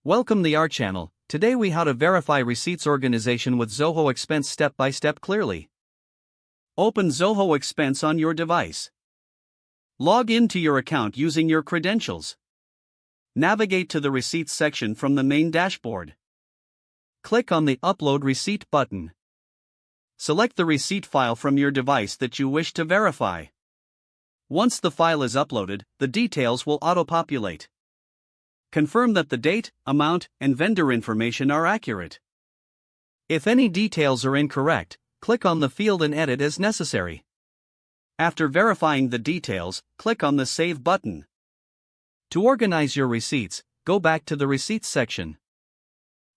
Welcome to our channel. Today we how to verify receipts organization with Zoho Expense step by step clearly. Open Zoho Expense on your device. Log into your account using your credentials. Navigate to the Receipts section from the main dashboard. Click on the Upload Receipt button. Select the receipt file from your device that you wish to verify. Once the file is uploaded, the details will auto-populate. Confirm that the date, amount, and vendor information are accurate. If any details are incorrect, click on the field and edit as necessary. After verifying the details, click on the Save button. To organize your receipts, go back to the Receipts section.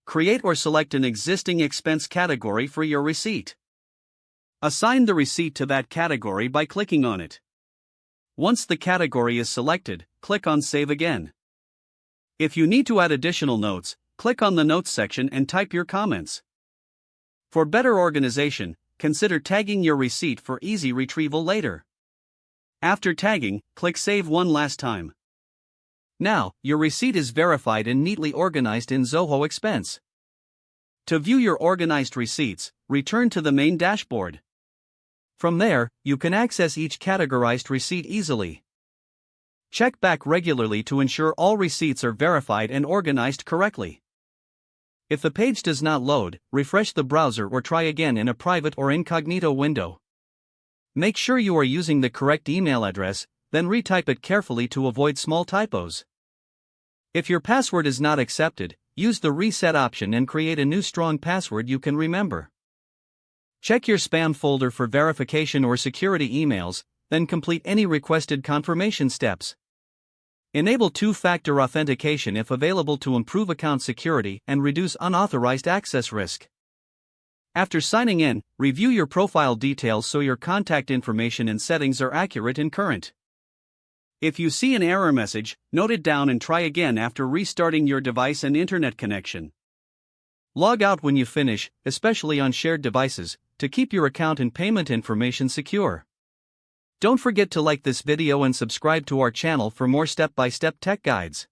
Create or select an existing expense category for your receipt. Assign the receipt to that category by clicking on it. Once the category is selected, click on Save again. If you need to add additional notes, click on the Notes section and type your comments. For better organization, consider tagging your receipt for easy retrieval later. After tagging, click Save one last time. Now, your receipt is verified and neatly organized in Zoho Expense. To view your organized receipts, return to the main dashboard. From there, you can access each categorized receipt easily. Check back regularly to ensure all receipts are verified and organized correctly. If the page does not load, refresh the browser or try again in a private or incognito window. Make sure you are using the correct email address, then retype it carefully to avoid small typos. If your password is not accepted, use the reset option and create a new strong password you can remember. Check your spam folder for verification or security emails, then complete any requested confirmation steps. Enable two-factor authentication if available to improve account security and reduce unauthorized access risk. After signing in, review your profile details so your contact information and settings are accurate and current. If you see an error message, note it down and try again after restarting your device and internet connection. Log out when you finish, especially on shared devices, to keep your account and payment information secure. Don't forget to like this video and subscribe to our channel for more step-by-step tech guides.